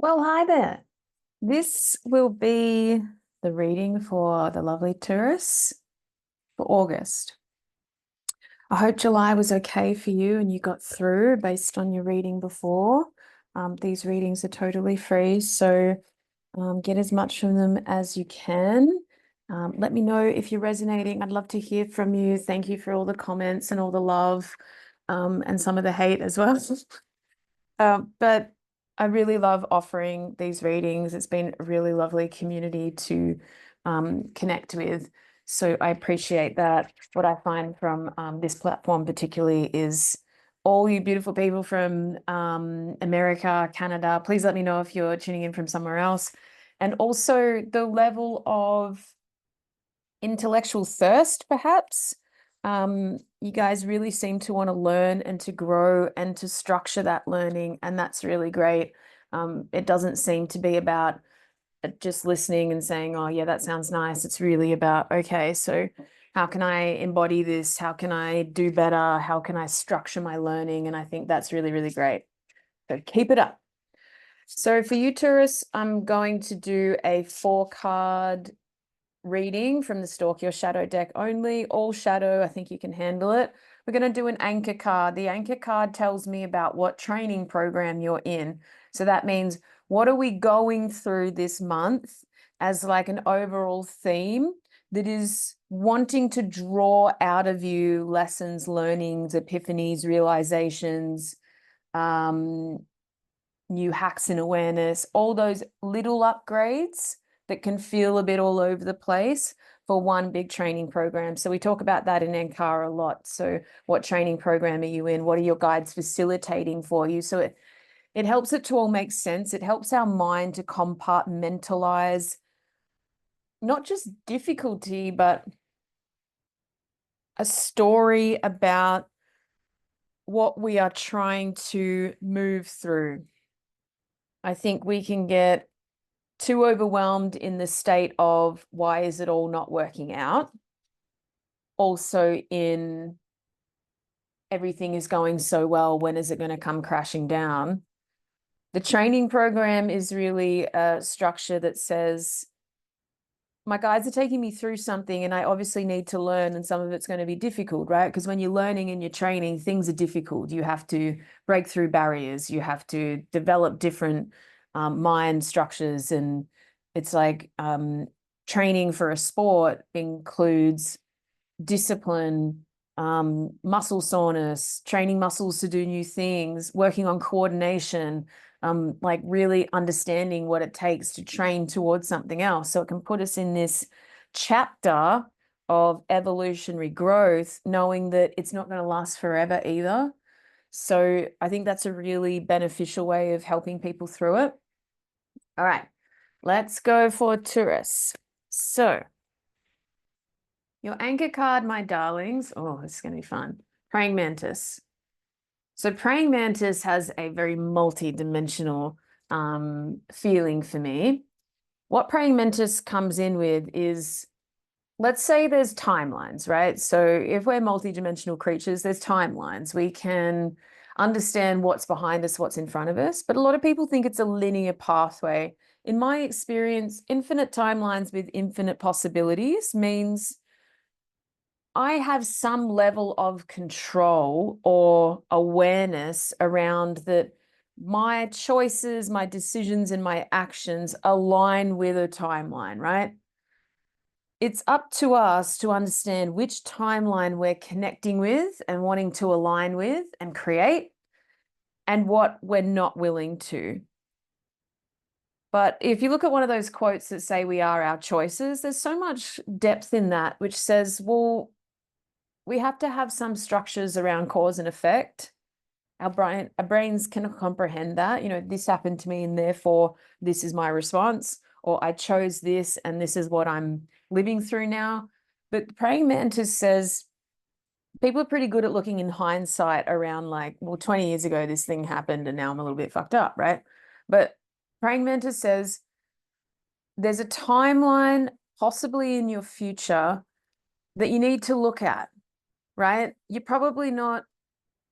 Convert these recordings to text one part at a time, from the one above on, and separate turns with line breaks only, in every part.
Well, hi there. This will be the reading for the lovely Taurus for August. I hope July was okay for you and you got through based on your reading before. These readings are totally free, so get as much from them as you can. Let me know if you're resonating. I'd love to hear from you. Thank you for all the comments and all the love, and some of the hate as well. But I really love offering these readings. It's been a really lovely community to connect with. So I appreciate that. What I find from this platform particularly is all you beautiful people from America, Canada, please let me know if you're tuning in from somewhere else. And also the level of intellectual thirst, perhaps. You guys really seem to want to learn and to grow and to structure that learning, and that's really great. It doesn't seem to be about just listening and saying, oh, yeah, that sounds nice. It's really about, okay, so how can I embody this? How can I do better? How can I structure my learning? And I think that's really, really great. So keep it up. So for you, Taurus, I'm going to do a 4-card reading from the Stalk Your Shadow deck only, all shadow. I think you can handle it. We're going to do an anchor card. The anchor card tells me about what training program you're in. So that means what are we going through this month as like an overall theme that is wanting to draw out of you lessons, learnings, epiphanies, realizations, new hacks in awareness, all those little upgrades that can feel a bit all over the place for one big training program. So we talk about that in NCAR a lot. So what training program are you in? What are your guides facilitating for you? So it helps it to all make sense. It helps our mind to compartmentalize not just difficulty, but a story about what we are trying to move through. I think we can get too overwhelmed in the state of why is it all not working out? Also in everything is going so well, when is it going to come crashing down? The training program is really a structure that says, my guides are taking me through something and I obviously need to learn, and some of it's going to be difficult, right? Because when you're learning and you're training, things are difficult. You have to break through barriers. You have to develop different mind structures. And it's like training for a sport includes discipline, muscle soreness, training muscles to do new things, working on coordination, like really understanding what it takes to train towards something else. So it can put us in this chapter of evolutionary growth, knowing that it's not going to last forever either. So I think that's a really beneficial way of helping people through it. All right, let's go for Taurus. So your anchor card, my darlings. Oh, this is going to be fun. Praying mantis. So praying mantis has a very multi-dimensional feeling for me. What praying mantis comes in with is, let's say there's timelines, right? So if we're multi-dimensional creatures, there's timelines. We can understand what's behind us, what's in front of us, but a lot of people think it's a linear pathway. In my experience, infinite timelines with infinite possibilities means I have some level of control or awareness around that my choices, my decisions, and my actions align with a timeline, right? It's up to us to understand which timeline we're connecting with and wanting to align with and create, and what we're not willing to. But if you look at one of those quotes that say we are our choices, there's so much depth in that, which says, well, we have to have some structures around cause and effect. Our brains can comprehend that. This happened to me and therefore this is my response, or I chose this and this is what I'm living through now. But the praying mantis says people are pretty good at looking in hindsight around, like, well, 20 years ago this thing happened and now I'm a little bit fucked up, right? But praying mantis says there's a timeline possibly in your future that you need to look at, right? You're probably not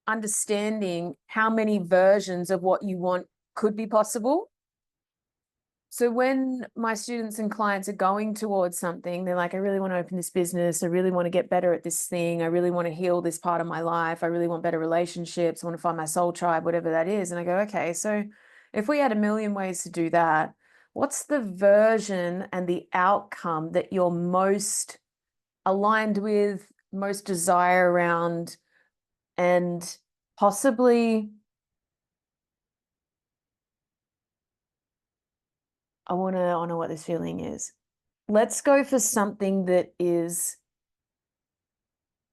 understanding how many versions of what you want could be possible. So when my students and clients are going towards something, they're like, I really want to open this business. I really want to get better at this thing. I really want to heal this part of my life. I really want better relationships. I want to find my soul tribe, whatever that is. And I go, okay, so if we had a million ways to do that, what's the version and the outcome that you're most aligned with, most desire around, and possibly I want to honor what this feeling is. Let's go for something that is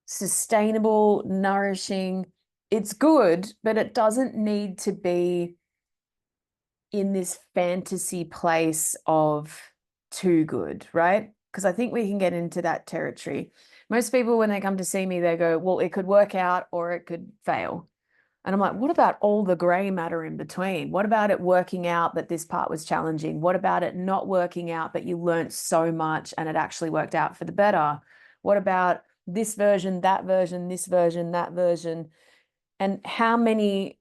sustainable, nourishing. It's good, but it doesn't need to be in this fantasy place of too good, right? Because I think we can get into that territory. Most people, when they come to see me, they go, well, it could work out or it could fail. And I'm like, what about all the gray matter in between? What about it working out, but this part was challenging? What about it not working out, but you learned so much and it actually worked out for the better? What about this version, that version, this version, that version? And how many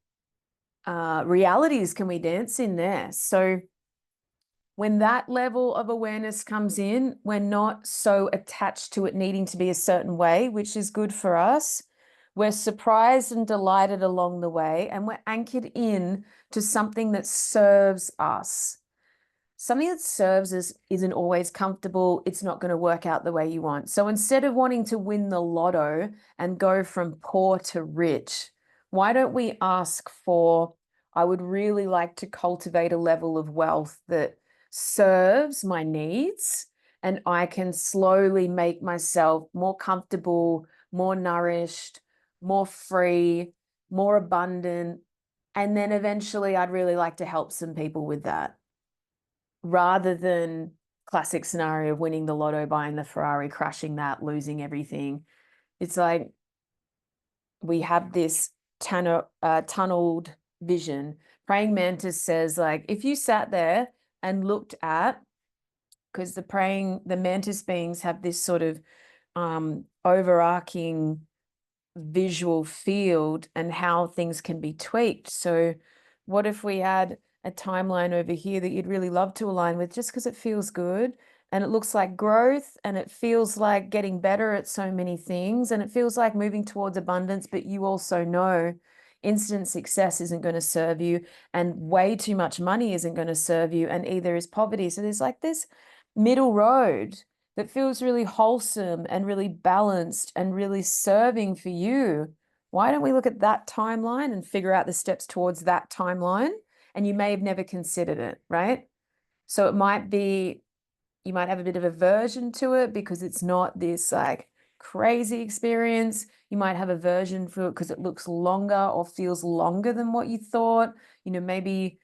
realities can we dance in there? So when that level of awareness comes in, we're not so attached to it needing to be a certain way, which is good for us. We're surprised and delighted along the way, and we're anchored in to something that serves us. Something that serves us isn't always comfortable. It's not going to work out the way you want. So instead of wanting to win the lotto and go from poor to rich, why don't we ask for, I would really like to cultivate a level of wealth that serves my needs, and I can slowly make myself more comfortable, more nourished, more free, more abundant. And then eventually I'd really like to help some people with that, rather than classic scenario of winning the lotto, buying the Ferrari, crashing that, losing everything. It's like we have this tunneled vision. Praying mantis says, like, if you sat there and looked at, because the mantis beings have this sort of overarching visual field and how things can be tweaked. So what if we had a timeline over here that you'd really love to align with, just because it feels good and it looks like growth and it feels like getting better at so many things and it feels like moving towards abundance, but you also know instant success isn't going to serve you and way too much money isn't going to serve you, and either is poverty. So there's like this middle road that feels really wholesome and really balanced and really serving for you. Why don't we look at that timeline and figure out the steps towards that timeline? And you may have never considered it, right? So it might be, you might have a bit of aversion to it because it's not this like crazy experience. You might have aversion for it because it looks longer or feels longer than what you thought. Maybe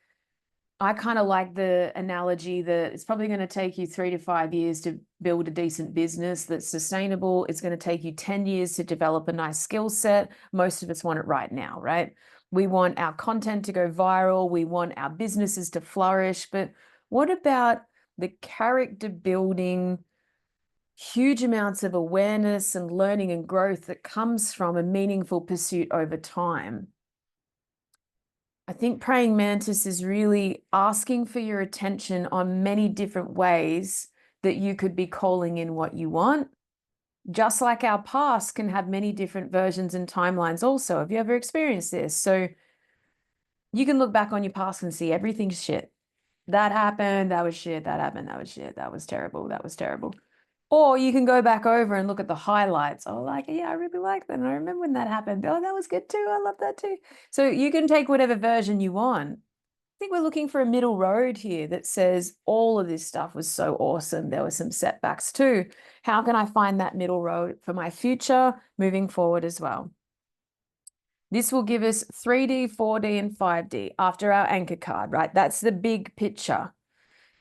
I kind of like the analogy that it's probably going to take you 3 to 5 years to build a decent business that's sustainable. It's going to take you 10 years to develop a nice skill set. Most of us want it right now, right? We want our content to go viral. We want our businesses to flourish. But what about the character building, huge amounts of awareness and learning and growth that comes from a meaningful pursuit over time? I think praying mantis is really asking for your attention on many different ways that you could be calling in what you want. Just like our past can have many different versions and timelines also. Have you ever experienced this? So you can look back on your past and see everything's shit. That happened, that was shit, that happened, that was shit, that was terrible, that was terrible. Or you can go back over and look at the highlights. Oh, like, yeah, I really like that. And I remember when that happened. Oh, that was good too. I love that too. So you can take whatever version you want. I think we're looking for a middle road here that says all of this stuff was so awesome. There were some setbacks too. How can I find that middle road for my future moving forward as well? This will give us 3D, 4D, and 5D after our anchor card, right? That's the big picture.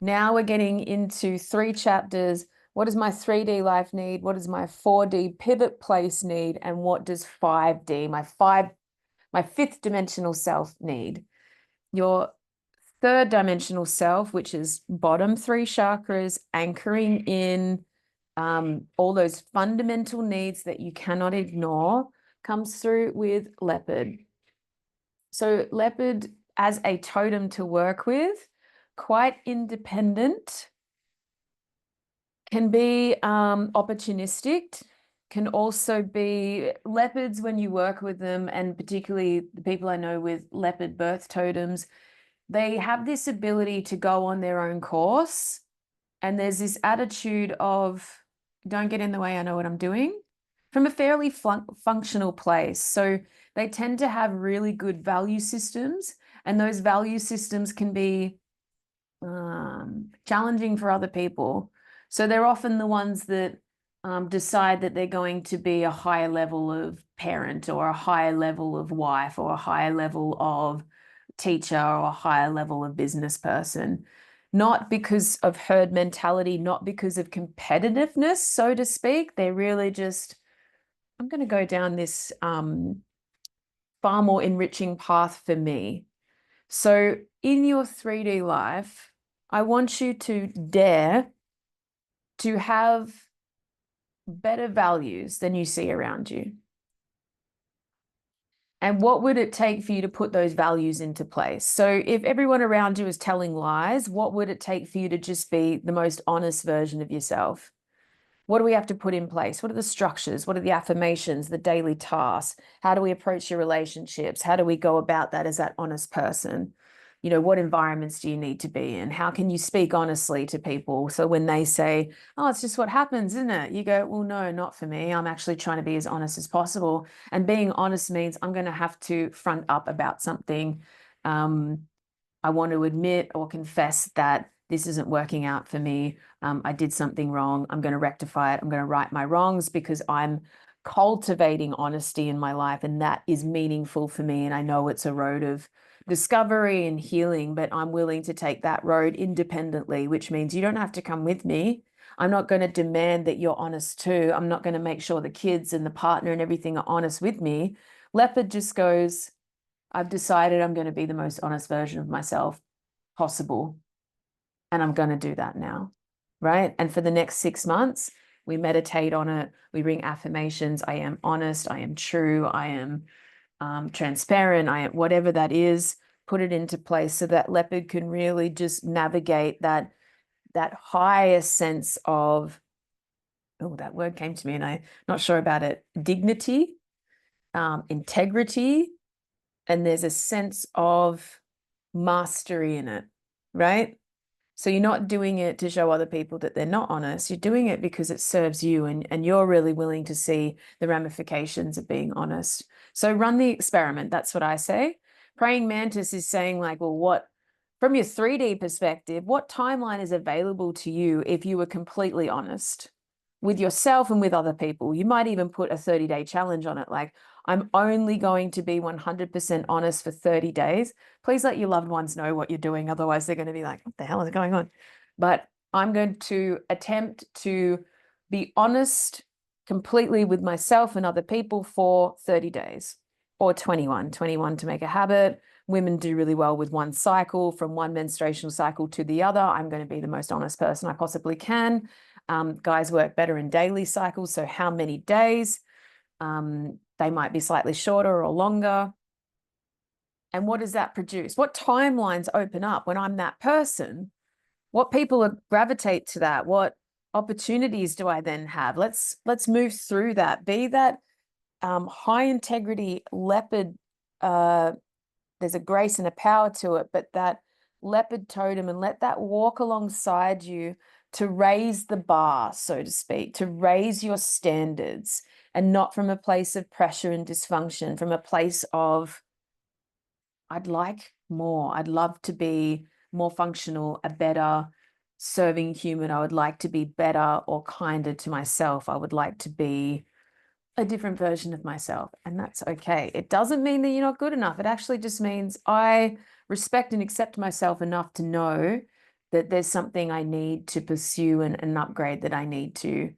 Now we're getting into 3 chapters. What does my 3D life need? What does my 4D pivot place need? And what does 5D, my fifth dimensional self need? Your third dimensional self, which is bottom 3 chakras, anchoring in all those fundamental needs that you cannot ignore, comes through with leopard. So leopard as a totem to work with quite independent, can be opportunistic, can also be leopards when you work with them, and particularly the people I know with leopard birth totems, they have this ability to go on their own course. And there's this attitude of, don't get in the way, I know what I'm doing, from a fairly functional place. So they tend to have really good value systems, and those value systems can be challenging for other people. So they're often the ones that decide that they're going to be a higher level of parent, or a higher level of wife, or a higher level of teacher, or a higher level of business person. Not because of herd mentality, not because of competitiveness, so to speak. They're really just, I'm going to go down this far more enriching path for me. So in your 3D life, I want you to dare to have better values than you see around you. And what would it take for you to put those values into place? So if everyone around you is telling lies, what would it take for you to just be the most honest version of yourself? What do we have to put in place? What are the structures? What are the affirmations, the daily tasks? How do we approach your relationships? How do we go about that as that honest person? You know, what environments do you need to be in? How can you speak honestly to people? So when they say, oh, it's just what happens, isn't it? You go, well, no, not for me. I'm actually trying to be as honest as possible. And being honest means I'm going to have to front up about something. I want to admit or confess that this isn't working out for me. I did something wrong. I'm going to rectify it. I'm going to right my wrongs, because I'm cultivating honesty in my life, and that is meaningful for me. And I know it's a road of discovery and healing, but I'm willing to take that road independently, which means you don't have to come with me. I'm not going to demand that you're honest too. I'm not going to make sure the kids and the partner and everything are honest with me. Leopard just goes, I've decided I'm going to be the most honest version of myself possible. And I'm going to do that now. Right. And for the next 6 months, we meditate on it. We bring affirmations. I am honest. I am true. I am transparent. I am whatever that is, put it into place so that leopard can really just navigate that higher sense of, oh, that word came to me and I'm not sure about it, dignity, integrity, and there's a sense of mastery in it, right? So you're not doing it to show other people that they're not honest. You're doing it because it serves you, and you're really willing to see the ramifications of being honest. So run the experiment. That's what I say. Praying mantis is saying, like, well, what, from your 3D perspective, what timeline is available to you if you were completely honest with yourself and with other people? You might even put a 30-day challenge on it. Like, I'm only going to be 100% honest for 30 days. Please let your loved ones know what you're doing. Otherwise, they're going to be like, what the hell is going on? But I'm going to attempt to be honest completely with myself and other people for 30 days, or 21 to make a habit. Women do really well with one cycle, from one menstruational cycle to the other. I'm going to be the most honest person I possibly can. Guys work better in daily cycles. So how many days? They might be slightly shorter or longer. And what does that produce? What timelines open up when I'm that person? What people gravitate to that? What opportunities do I then have? Let's move through that. Be that high integrity leopard. There's a grace and a power to it, but that leopard totem, and let that walk alongside you to raise the bar, so to speak, to raise your standards, and not from a place of pressure and dysfunction, from a place of, I'd like more. I'd love to be more functional, a better serving human. I would like to be better or kinder to myself. I would like to be a different version of myself, and that's okay. It doesn't mean that you're not good enough. It actually just means I respect and accept myself enough to know that there's something I need to pursue, and an upgrade that I need to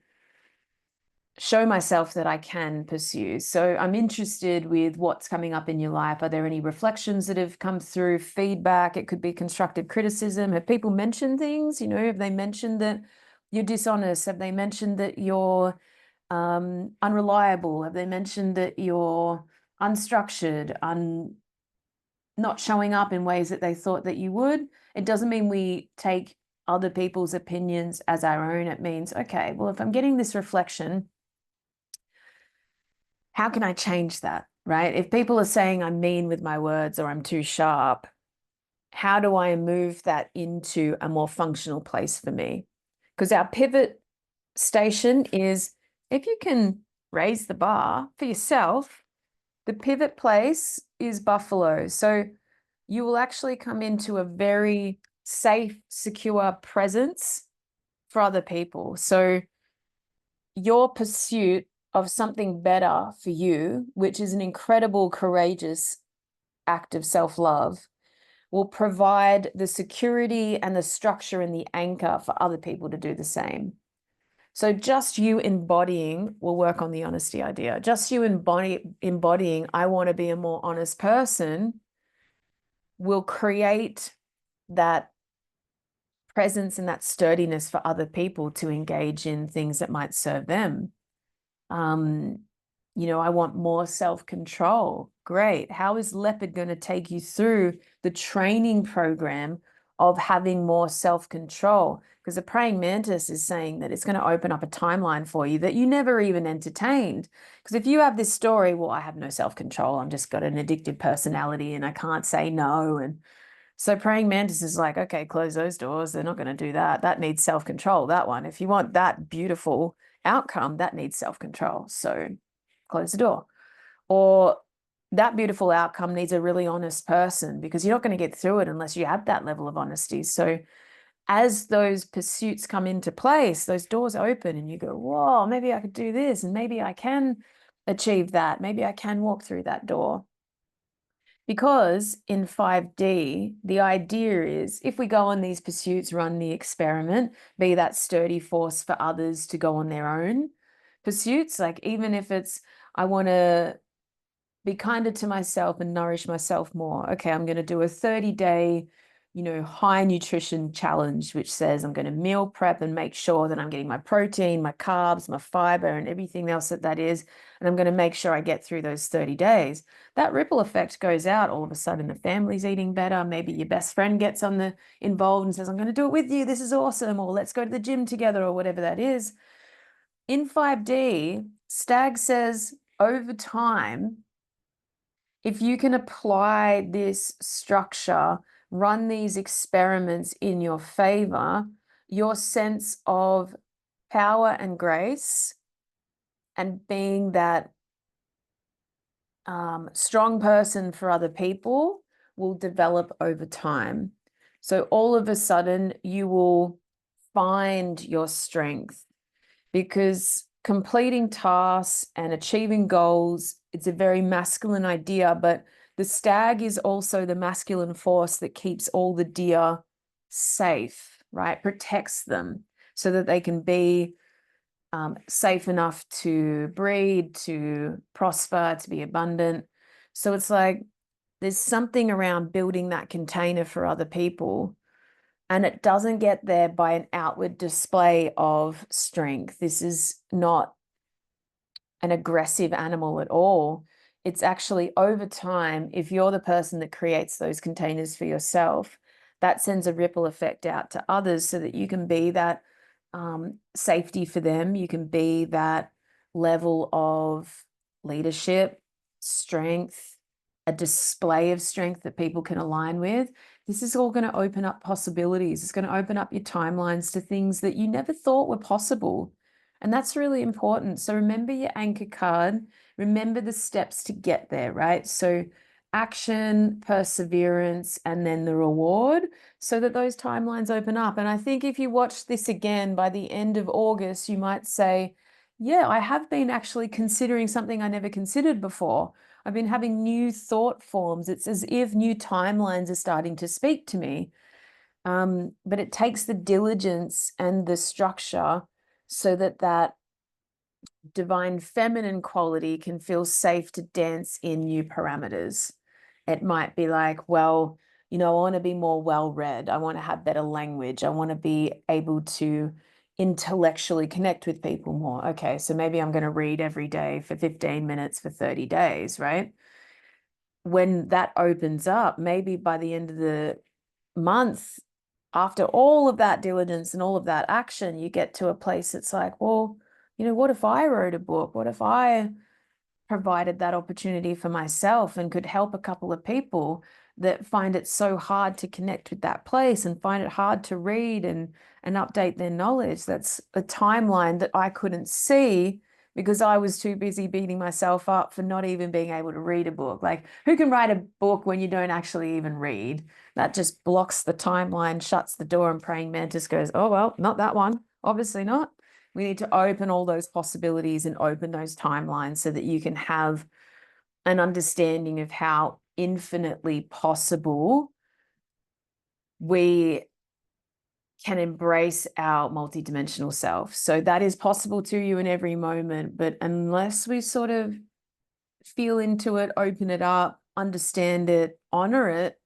show myself that I can pursue. So I'm interested with what's coming up in your life. Are there any reflections that have come through, feedback? It could be constructive criticism. Have people mentioned things? You know, have they mentioned that you're dishonest? Have they mentioned that you're unreliable? Have they mentioned that you're unstructured, not showing up in ways that they thought that you would. It doesn't mean we take other people's opinions as our own. It means, okay, well, if I'm getting this reflection, how can I change that, right? If people are saying I'm mean with my words or I'm too sharp, how do I move that into a more functional place for me? Because our pivot station is, if you can raise the bar for yourself, the pivot place is Buffalo. So you will actually come into a very safe, secure presence for other people. So your pursuit of something better for you, which is an incredible, courageous act of self-love, will provide the security and the structure and the anchor for other people to do the same. So just you embodying, we'll work on the honesty idea. Just you embodying, I want to be a more honest person, will create that presence and that sturdiness for other people to engage in things that might serve them. I want more self-control. Great. How is Leopard going to take you through the training program of having more self-control? Because the praying mantis is saying that it's going to open up a timeline for you that you never even entertained. Because if you have this story, well, I have no self-control. I'm just got an addictive personality and I can't say no. And so praying mantis is like, okay, close those doors. They're not going to do that. That needs self-control, that one. If you want that beautiful outcome, that needs self-control. So close the door. Or that beautiful outcome needs a really honest person, because you're not going to get through it unless you have that level of honesty. So as those pursuits come into place, those doors open and you go, whoa, maybe I could do this, and maybe I can achieve that. Maybe I can walk through that door. Because in 5D, the idea is, if we go on these pursuits, run the experiment, be that sturdy force for others to go on their own pursuits. Like, even if it's, I want to be kinder to myself and nourish myself more. Okay, I'm going to do a 30-day, high nutrition challenge, which says I'm going to meal prep and make sure that I'm getting my protein, my carbs, my fiber, and everything else that is. And I'm going to make sure I get through those 30 days. That ripple effect goes out. All of a sudden, the family's eating better. Maybe your best friend gets involved and says, I'm going to do it with you. This is awesome. Or let's go to the gym together, or whatever that is. In 5D, Stag says, over time, if you can apply this structure, run these experiments in your favor, your sense of power and grace and being that strong person for other people will develop over time. So all of a sudden you will find your strength, because completing tasks and achieving goals, it's a very masculine idea, but the stag is also the masculine force that keeps all the deer safe, right? Protects them so that they can be safe enough to breed, to prosper, to be abundant. So it's like there's something around building that container for other people. And it doesn't get there by an outward display of strength. This is not an aggressive animal at all. It's actually, over time, if you're the person that creates those containers for yourself, that sends a ripple effect out to others so that you can be that safety for them. You can be that level of leadership, strength, a display of strength that people can align with. This is all going to open up possibilities. It's going to open up your timelines to things that you never thought were possible. And that's really important. So remember your anchor card, remember the steps to get there, right? So action, perseverance, and then the reward, so that those timelines open up. And I think if you watch this again by the end of August, you might say, yeah, I have been actually considering something I never considered before. I've been having new thought forms. It's as if new timelines are starting to speak to me. But it takes the diligence and the structure so that that divine feminine quality can feel safe to dance in new parameters. It might be like, well, I want to be more well-read. I want to have better language. I want to be able to intellectually connect with people more. Okay, so maybe I'm going to read every day for 15 minutes for 30 days, right? when that opens up, maybe by the end of the month, after all of that diligence and all of that action, you get to a place that's like, well, what if I wrote a book? What if I provided that opportunity for myself and could help a couple of people that find it so hard to connect with that place and find it hard to read and update their knowledge? That's a timeline that I couldn't see because I was too busy beating myself up for not even being able to read a book. Like, who can write a book when you don't actually even read? That just blocks the timeline, shuts the door, and praying mantis goes, oh, well, not that one. Obviously not. We need to open all those possibilities and open those timelines so that you can have an understanding of how infinitely possible we can embrace our multidimensional self. So that is possible to you in every moment, but unless we sort of feel into it, open it up, understand it, honor it,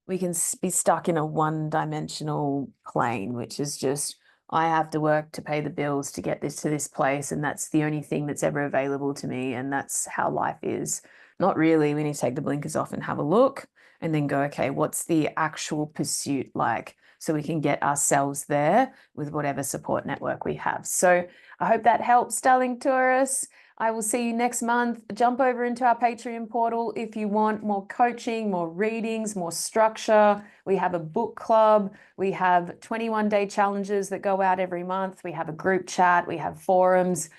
we can be stuck in a one-dimensional plane, which is just, I have to work to pay the bills to get this to this place, and that's the only thing that's ever available to me, and that's how life is. Not really. We need to take the blinkers off and have a look and then go, okay, what's the actual pursuit like? So we can get ourselves there with whatever support network we have. So I hope that helps, darling Taurus. I will see you next month. Jump over into our Patreon portal if you want more coaching, more readings, more structure. We have a book club. We have 21-day challenges that go out every month. We have a group chat. We have forums.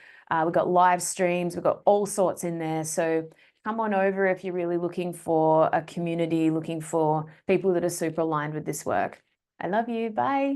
We've got live streams. We've got all sorts in there. So come on over if you're really looking for a community, looking for people that are super aligned with this work. I love you. Bye.